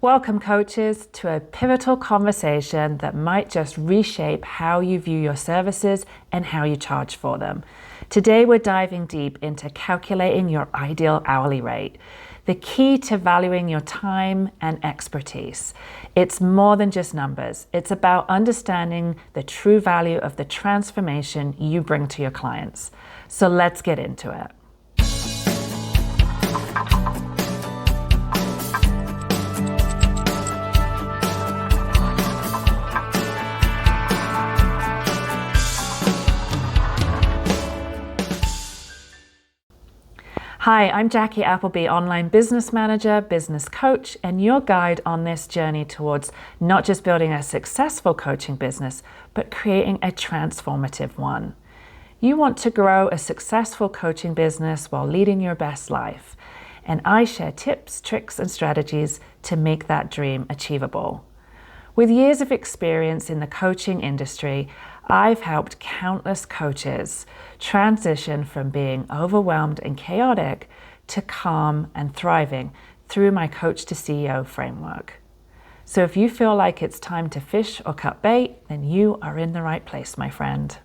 Welcome, coaches, to a pivotal conversation that might just reshape how you view your services and how you charge for them. Today, we're diving deep into calculating your ideal hourly rate, the key to valuing your time and expertise. It's more than just numbers. It's about understanding the true value of the transformation you bring to your clients. So let's get into it. Hi, I'm Jackie Appleby, online business manager, business coach, and your guide on this journey towards not just building a successful coaching business, but creating a transformative one. You want to grow a successful coaching business while leading your best life, and I share tips, tricks, and strategies to make that dream achievable. With years of experience in the coaching industry, I've helped countless coaches transition from being overwhelmed and chaotic to calm and thriving through my Coach to CEO framework. So if you feel like it's time to fish or cut bait, then you are in the right place, my friend.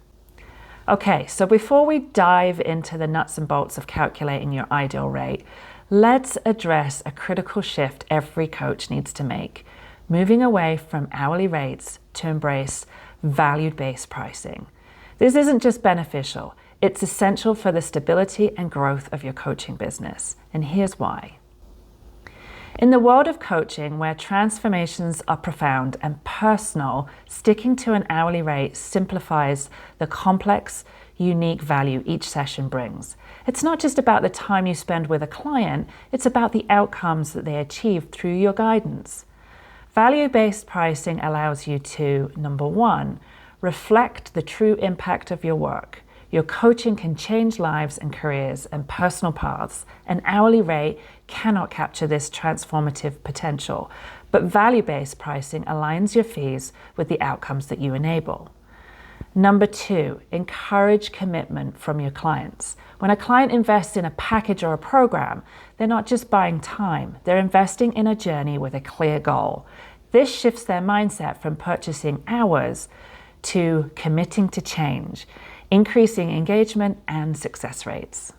Okay, so before we dive into the nuts and bolts of calculating your ideal rate, let's address a critical shift every coach needs to make, moving away from hourly rates to embrace value-based pricing. This isn't just beneficial, it's essential for the stability and growth of your coaching business. And here's why. In the world of coaching, where transformations are profound and personal, sticking to an hourly rate simplifies the complex, unique value each session brings. It's not just about the time you spend with a client, it's about the outcomes that they achieve through your guidance. Value-based pricing allows you to, number one, reflect the true impact of your work. Your coaching can change lives and careers and personal paths. An hourly rate cannot capture this transformative potential, but value-based pricing aligns your fees with the outcomes that you enable. Number two, encourage commitment from your clients. When a client invests in a package or a program, they're not just buying time, they're investing in a journey with a clear goal. This shifts their mindset from purchasing hours to committing to change, increasing engagement and success rates.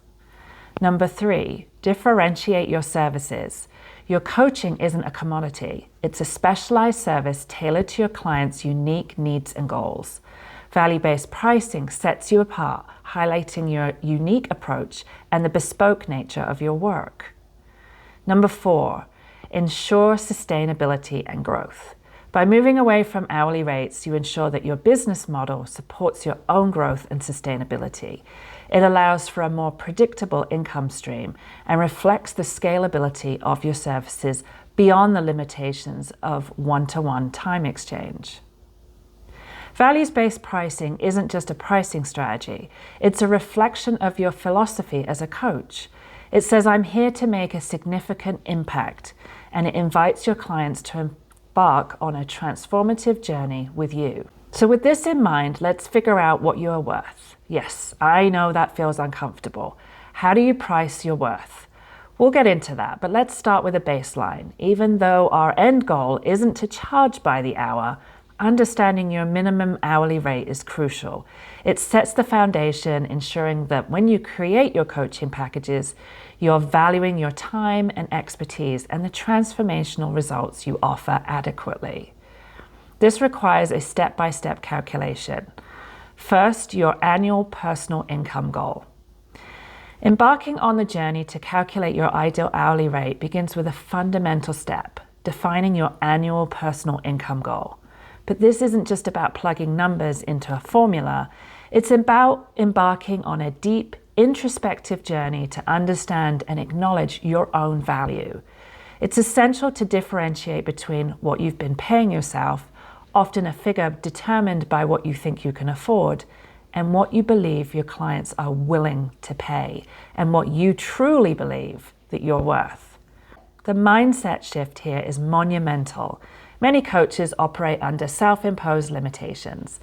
Number three, differentiate your services. Your coaching isn't a commodity. It's a specialized service tailored to your client's unique needs and goals. Value-based pricing sets you apart, highlighting your unique approach and the bespoke nature of your work. Number four, ensure sustainability and growth. By moving away from hourly rates, you ensure that your business model supports your own growth and sustainability. It allows for a more predictable income stream and reflects the scalability of your services beyond the limitations of one-to-one time exchange. Values-based pricing isn't just a pricing strategy, it's a reflection of your philosophy as a coach. It says, I'm here to make a significant impact, and it invites your clients to embark on a transformative journey with you. So with this in mind, let's figure out what you are worth. Yes, I know that feels uncomfortable. How do you price your worth? We'll get into that, but let's start with a baseline. Even though our end goal isn't to charge by the hour, understanding your minimum hourly rate is crucial. It sets the foundation, ensuring that when you create your coaching packages, you're valuing your time and expertise and the transformational results you offer adequately. This requires a step-by-step calculation. First, your annual personal income goal. Embarking on the journey to calculate your ideal hourly rate begins with a fundamental step, defining your annual personal income goal. But this isn't just about plugging numbers into a formula. It's about embarking on a deep, introspective journey to understand and acknowledge your own value. It's essential to differentiate between what you've been paying yourself, often a figure determined by what you think you can afford, and what you believe your clients are willing to pay, and what you truly believe that you're worth. The mindset shift here is monumental. Many coaches operate under self-imposed limitations,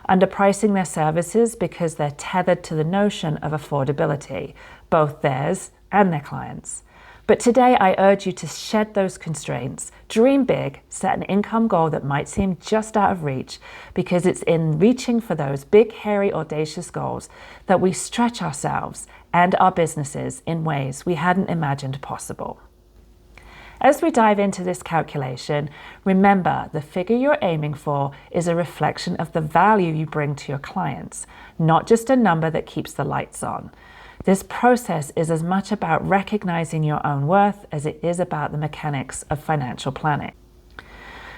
underpricing their services because they're tethered to the notion of affordability, both theirs and their clients'. But today I urge you to shed those constraints, dream big, set an income goal that might seem just out of reach, because it's in reaching for those big, hairy, audacious goals that we stretch ourselves and our businesses in ways we hadn't imagined possible. As we dive into this calculation, remember the figure you're aiming for is a reflection of the value you bring to your clients, not just a number that keeps the lights on. This process is as much about recognizing your own worth as it is about the mechanics of financial planning.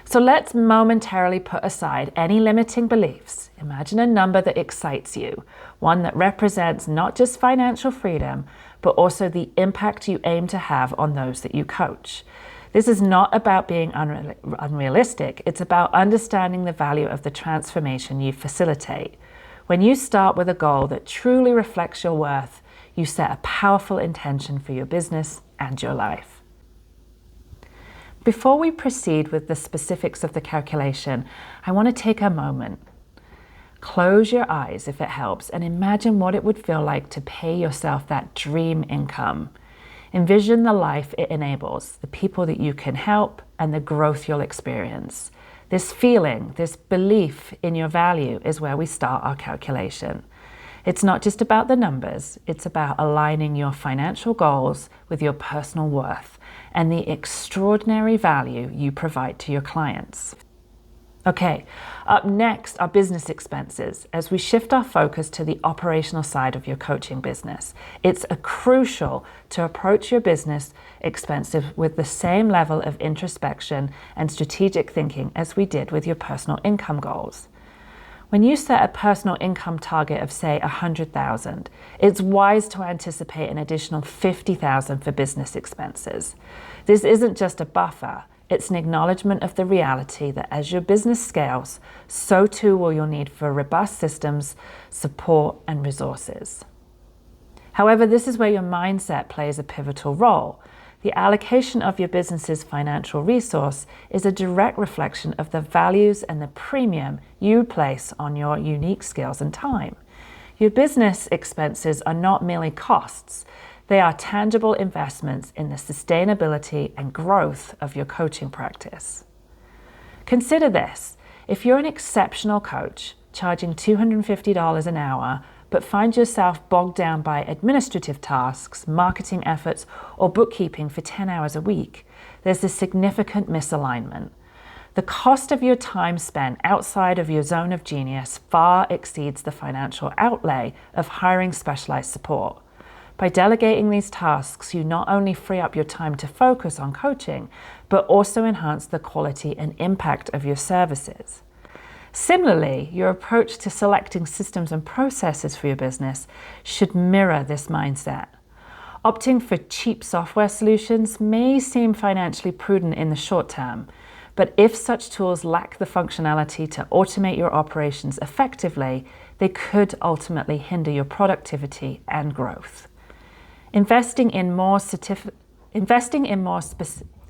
So let's momentarily put aside any limiting beliefs. Imagine a number that excites you, one that represents not just financial freedom, but also the impact you aim to have on those that you coach. This is not about being unrealistic, it's about understanding the value of the transformation you facilitate. When you start with a goal that truly reflects your worth, you set a powerful intention for your business and your life. Before we proceed with the specifics of the calculation, I want to take a moment. Close your eyes if it helps and imagine what it would feel like to pay yourself that dream income. Envision the life it enables, the people that you can help, and the growth you'll experience. This feeling, this belief in your value is where we start our calculation. It's not just about the numbers, it's about aligning your financial goals with your personal worth and the extraordinary value you provide to your clients. Okay, up next are business expenses. As we shift our focus to the operational side of your coaching business, it's crucial to approach your business expenses with the same level of introspection and strategic thinking as we did with your personal income goals. When you set a personal income target of, say, $100,000, it's wise to anticipate an additional $50,000 for business expenses. This isn't just a buffer, it's an acknowledgement of the reality that as your business scales, so too will your need for robust systems, support, and resources. However, this is where your mindset plays a pivotal role. The allocation of your business's financial resource is a direct reflection of the values and the premium you place on your unique skills and time. Your business expenses are not merely costs. They are tangible investments in the sustainability and growth of your coaching practice. Consider this. If you're an exceptional coach charging $250 an hour, but find yourself bogged down by administrative tasks, marketing efforts, or bookkeeping for 10 hours a week, there's a significant misalignment. The cost of your time spent outside of your zone of genius far exceeds the financial outlay of hiring specialized support. By delegating these tasks, you not only free up your time to focus on coaching, but also enhance the quality and impact of your services. Similarly, your approach to selecting systems and processes for your business should mirror this mindset. Opting for cheap software solutions may seem financially prudent in the short term, but if such tools lack the functionality to automate your operations effectively, they could ultimately hinder your productivity and growth. Investing in more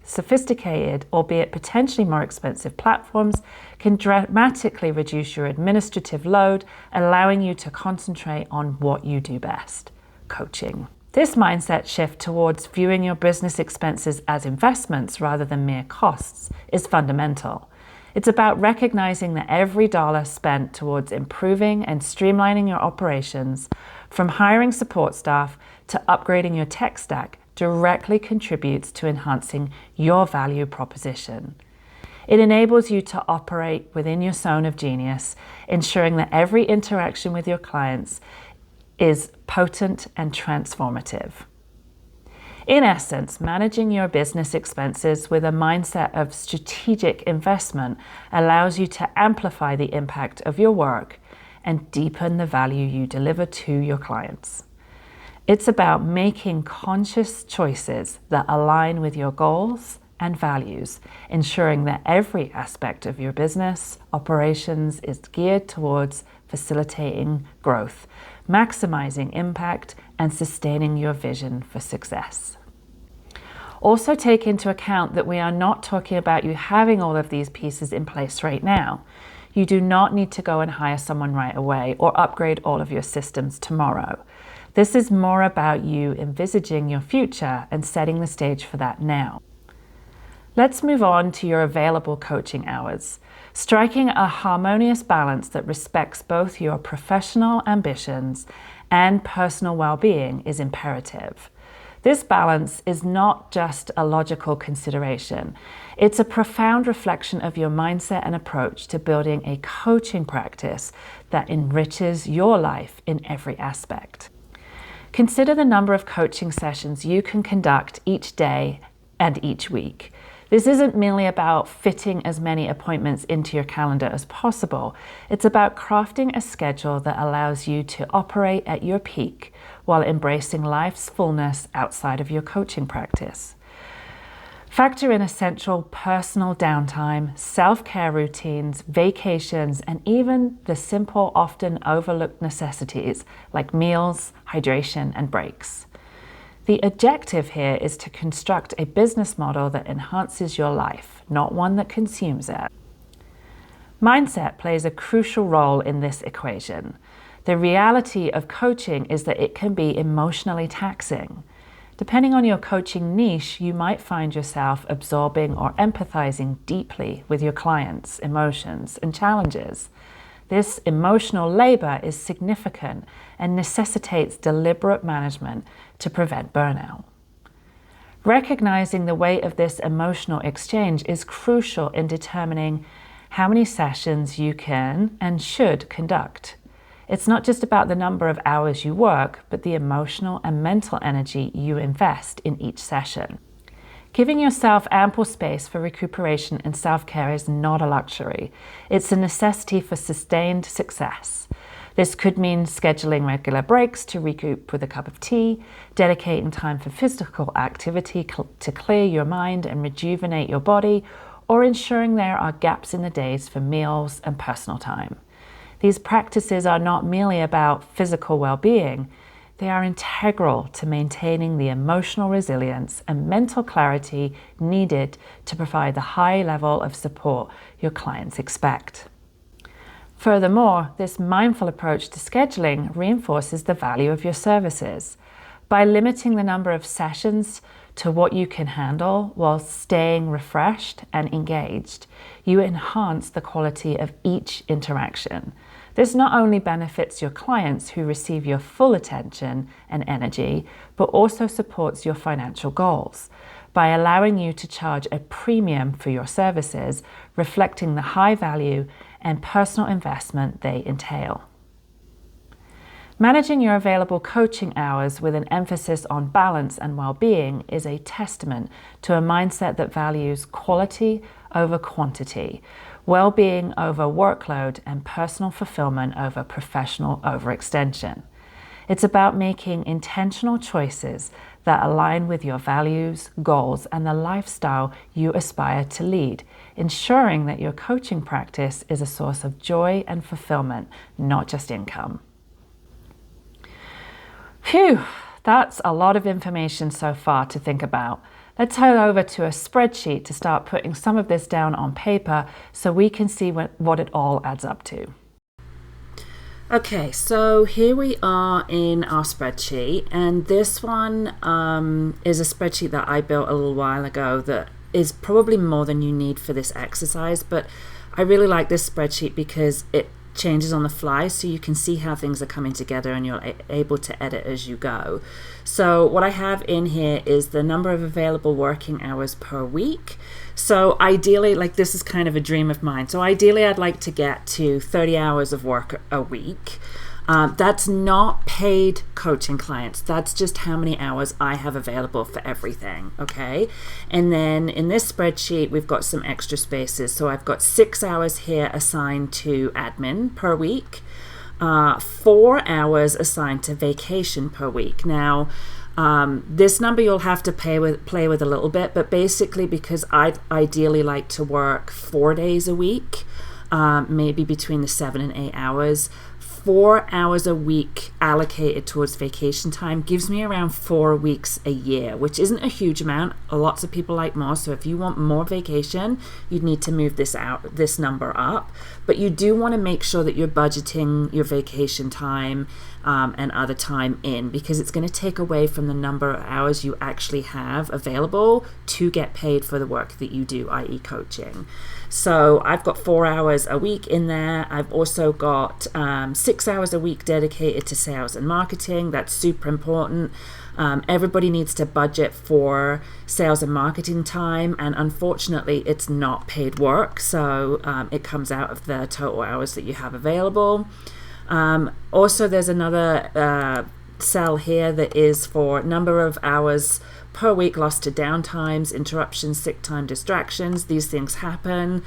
sophisticated, albeit potentially more expensive platforms can dramatically reduce your administrative load, allowing you to concentrate on what you do best, coaching. This mindset shift towards viewing your business expenses as investments rather than mere costs is fundamental. It's about recognizing that every dollar spent towards improving and streamlining your operations, from hiring support staff to upgrading your tech stack, directly contributes to enhancing your value proposition. It enables you to operate within your zone of genius, ensuring that every interaction with your clients is potent and transformative. In essence, managing your business expenses with a mindset of strategic investment allows you to amplify the impact of your work and deepen the value you deliver to your clients. It's about making conscious choices that align with your goals and values, ensuring that every aspect of your business operations is geared towards facilitating growth, maximizing impact, and sustaining your vision for success. Also take into account that we are not talking about you having all of these pieces in place right now. You do not need to go and hire someone right away or upgrade all of your systems tomorrow. This is more about you envisaging your future and setting the stage for that now. Let's move on to your available coaching hours. Striking a harmonious balance that respects both your professional ambitions and personal well-being is imperative. This balance is not just a logical consideration. It's a profound reflection of your mindset and approach to building a coaching practice that enriches your life in every aspect. Consider the number of coaching sessions you can conduct each day and each week. This isn't merely about fitting as many appointments into your calendar as possible. It's about crafting a schedule that allows you to operate at your peak while embracing life's fullness outside of your coaching practice. Factor in essential personal downtime, self-care routines, vacations, and even the simple, often overlooked necessities like meals, hydration, and breaks. The objective here is to construct a business model that enhances your life, not one that consumes it. Mindset plays a crucial role in this equation. The reality of coaching is that it can be emotionally taxing. Depending on your coaching niche, you might find yourself absorbing or empathizing deeply with your clients' emotions and challenges. This emotional labor is significant and necessitates deliberate management to prevent burnout. Recognizing the weight of this emotional exchange is crucial in determining how many sessions you can and should conduct. It's not just about the number of hours you work, but the emotional and mental energy you invest in each session. Giving yourself ample space for recuperation and self-care is not a luxury. It's a necessity for sustained success. This could mean scheduling regular breaks to recoup with a cup of tea, dedicating time for physical activity to clear your mind and rejuvenate your body, or ensuring there are gaps in the days for meals and personal time. These practices are not merely about physical well-being. They are integral to maintaining the emotional resilience and mental clarity needed to provide the high level of support your clients expect. Furthermore, this mindful approach to scheduling reinforces the value of your services. By limiting the number of sessions to what you can handle while staying refreshed and engaged, you enhance the quality of each interaction. This not only benefits your clients who receive your full attention and energy, but also supports your financial goals by allowing you to charge a premium for your services, reflecting the high value and personal investment they entail. Managing your available coaching hours with an emphasis on balance and well-being is a testament to a mindset that values quality over quantity, well-being over workload, and personal fulfillment over professional overextension. It's about making intentional choices that align with your values, goals, and the lifestyle you aspire to lead, ensuring that your coaching practice is a source of joy and fulfillment, not just income. Phew, that's a lot of information so far to think about. Let's head over to a spreadsheet to start putting some of this down on paper so we can see what it all adds up to. Okay, so here we are in our spreadsheet, and this one is a spreadsheet that I built a little while ago that is probably more than you need for this exercise, but I really like this spreadsheet because it changes on the fly, so you can see how things are coming together and you're able to edit as you go. So what I have in here is the number of available working hours per week. So ideally, like, this is kind of a dream of mine. So ideally I'd like to get to 30 hours of work a week. That's not paid coaching clients. That's just how many hours I have available for everything, okay? And then in this spreadsheet, we've got some extra spaces. So I've got 6 hours here assigned to admin per week, 4 hours assigned to vacation per week. Now, this number you'll have to play with a little bit, but basically because I'd ideally like to work 4 days a week, maybe between the 7 and 8 hours. 4 hours a week allocated towards vacation time gives me around 4 weeks a year, which isn't a huge amount. Lots of people like more. So if you want more vacation, you'd need to move this number up. But you do want to make sure that you're budgeting your vacation time and other time in, because it's going to take away from the number of hours you actually have available to get paid for the work that you do, i.e. coaching. So I've got 4 hours a week in there. I've also got 6 hours a week dedicated to sales and marketing. That's super important. Everybody needs to budget for sales and marketing time, and unfortunately it's not paid work, so it comes out of the total hours that you have available. Also, there's another cell here that is for number of hours per week lost to downtimes, interruptions, sick time, distractions. These things happen.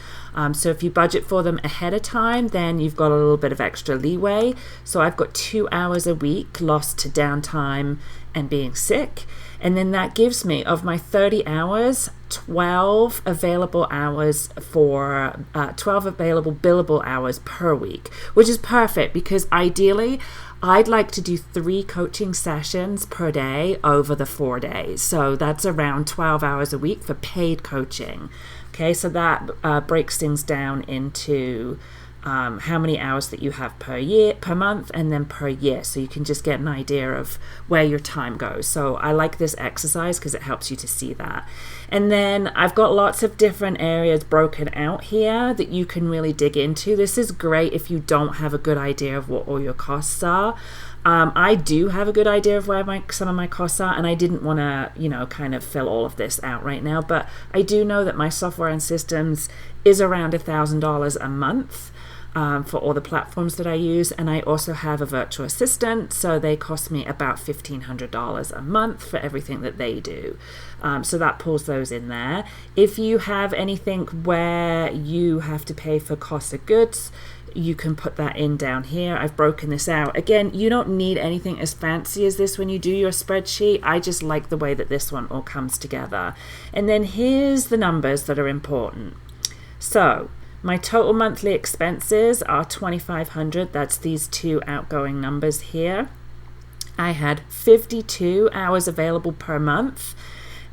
So if you budget for them ahead of time, then you've got a little bit of extra leeway. So I've got 2 hours a week lost to downtime and being sick. And then that gives me, of my 30 hours, 12 available hours for 12 available billable hours per week, which is perfect because ideally I'd like to do 3 coaching sessions per day over the 4 days. So that's around 12 hours a week for paid coaching. Okay, so that breaks things down into how many hours that you have per month, and then per year, so you can just get an idea of where your time goes. So I like this exercise because it helps you to see that. And then I've got lots of different areas broken out here that you can really dig into. This is great if you don't have a good idea of what all your costs are. I do have a good idea of where some of my costs are, and I didn't want to, kind of fill all of this out right now, but I do know that my software and systems is around $1,000 a month. For all the platforms that I use, and I also have a virtual assistant, so they cost me about $1,500 a month for everything that they do. So that pulls those in there. If you have anything where you have to pay for cost of goods, you can put that in down here. I've broken this out. Again, you don't need anything as fancy as this when you do your spreadsheet. I just like the way that this one all comes together. And then here's the numbers that are important. So my total monthly expenses are $2,500. That's these 2 outgoing numbers here. I had 52 hours available per month,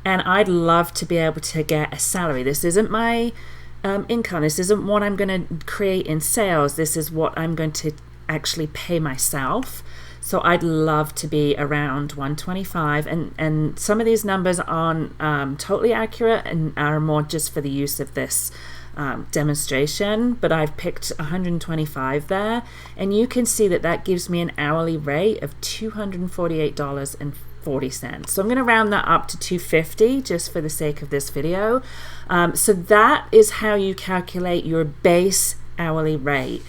and I'd love to be able to get a salary. This isn't my income. This isn't what I'm going to create in sales. This is what I'm going to actually pay myself. So I'd love to be around 125, and some of these numbers aren't totally accurate and are more just for the use of this demonstration, but I've picked 125 there, and you can see that gives me an hourly rate of $248.40. So I'm going to round that up to $250 just for the sake of this video. So that is how you calculate your base hourly rate.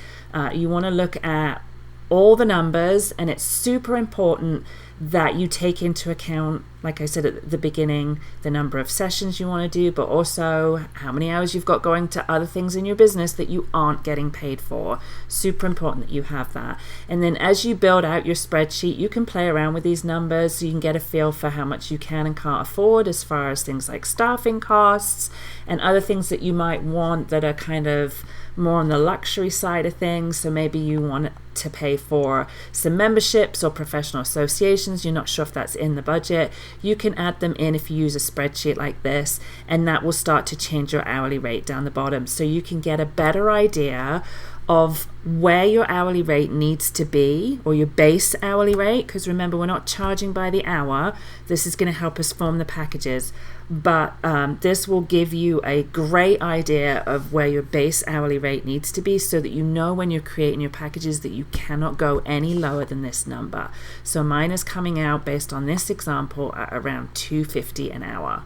You want to look at all the numbers, and it's super important that you take into account, like I said at the beginning, the number of sessions you want to do, but also how many hours you've got going to other things in your business that you aren't getting paid for. Super important that you have that. And then as you build out your spreadsheet, you can play around with these numbers so you can get a feel for how much you can and can't afford as far as things like staffing costs and other things that you might want that are kind of more on the luxury side of things. So maybe you want to pay for some memberships or professional associations. You're not sure if that's in the budget. You can add them in if you use a spreadsheet like this, and that will start to change your hourly rate down the bottom, so you can get a better idea of where your hourly rate needs to be, or your base hourly rate, because remember, we're not charging by the hour. This is going to help us form the packages, but this will give you a great idea of where your base hourly rate needs to be, so that you know when you're creating your packages that you cannot go any lower than this number. So mine is coming out based on this example at around $250 an hour.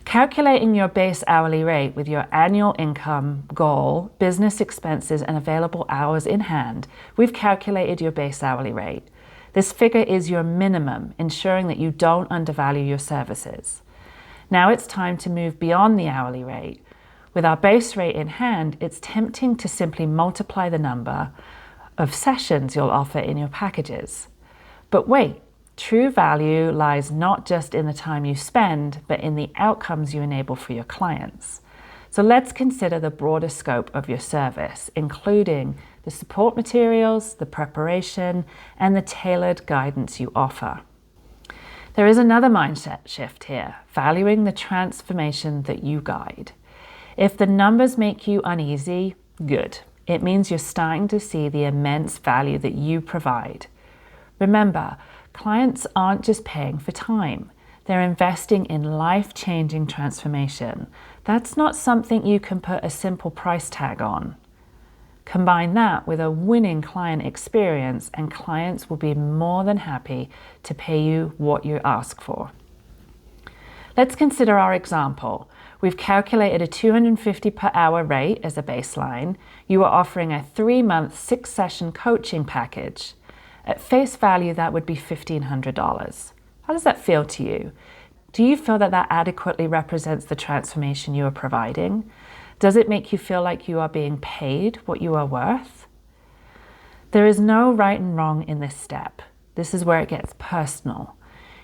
Calculating your base hourly rate with your annual income, goal, business expenses, and available hours in hand, we've calculated your base hourly rate. This figure is your minimum, ensuring that you don't undervalue your services. Now it's time to move beyond the hourly rate. With our base rate in hand, it's tempting to simply multiply the number of sessions you'll offer in your packages. But wait. True value lies not just in the time you spend, but in the outcomes you enable for your clients. So let's consider the broader scope of your service, including the support materials, the preparation, and the tailored guidance you offer. There is another mindset shift here, valuing the transformation that you guide. If the numbers make you uneasy, good. It means you're starting to see the immense value that you provide. Remember, clients aren't just paying for time. They're investing in life-changing transformation. That's not something you can put a simple price tag on. Combine that with a winning client experience and clients will be more than happy to pay you what you ask for. Let's consider our example. We've calculated a $250 per hour rate as a baseline. You are offering a 3-month, 6-session coaching package. At face value, that would be $1,500. How does that feel to you? Do you feel that that adequately represents the transformation you are providing? Does it make you feel like you are being paid what you are worth? There is no right and wrong in this step. This is where it gets personal.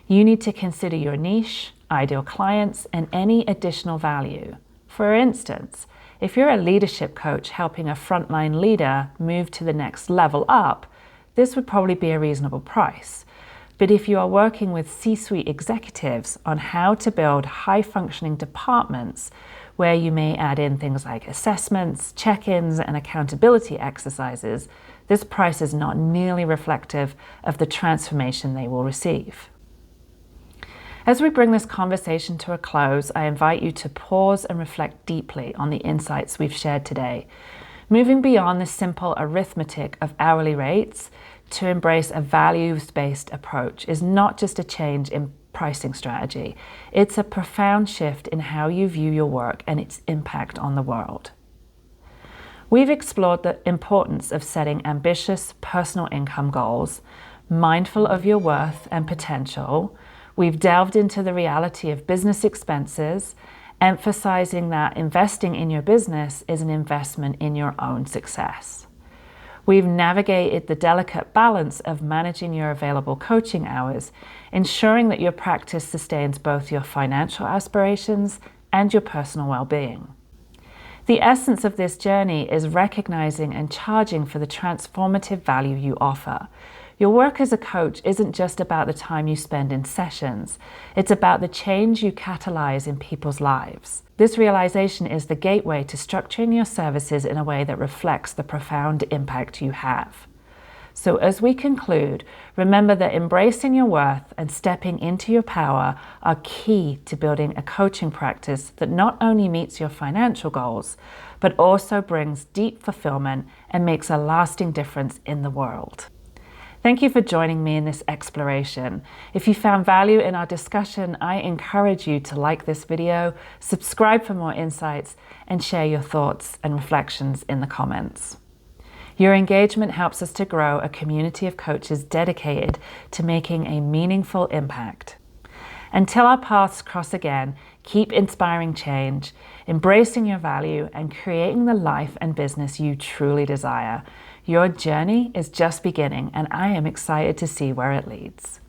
You need to consider your niche, ideal clients, and any additional value. For instance, if you're a leadership coach helping a frontline leader move to the next level up, this would probably be a reasonable price. But if you are working with C-suite executives on how to build high-functioning departments, where you may add in things like assessments, check-ins, and accountability exercises, this price is not nearly reflective of the transformation they will receive. As we bring this conversation to a close, I invite you to pause and reflect deeply on the insights we've shared today, moving beyond the simple arithmetic of hourly rates to embrace a values-based approach is not just a change in pricing strategy. It's a profound shift in how you view your work and its impact on the world. We've explored the importance of setting ambitious personal income goals, mindful of your worth and potential. We've delved into the reality of business expenses, emphasizing that investing in your business is an investment in your own success. We've navigated the delicate balance of managing your available coaching hours, ensuring that your practice sustains both your financial aspirations and your personal well-being. The essence of this journey is recognizing and charging for the transformative value you offer. Your work as a coach isn't just about the time you spend in sessions. It's about the change you catalyze in people's lives. This realization is the gateway to structuring your services in a way that reflects the profound impact you have. So as we conclude, remember that embracing your worth and stepping into your power are key to building a coaching practice that not only meets your financial goals, but also brings deep fulfillment and makes a lasting difference in the world. Thank you for joining me in this exploration. If you found value in our discussion, I encourage you to like this video, subscribe for more insights, and share your thoughts and reflections in the comments. Your engagement helps us to grow a community of coaches dedicated to making a meaningful impact. Until our paths cross again, keep inspiring change, embracing your value, and creating the life and business you truly desire. Your journey is just beginning, and I am excited to see where it leads.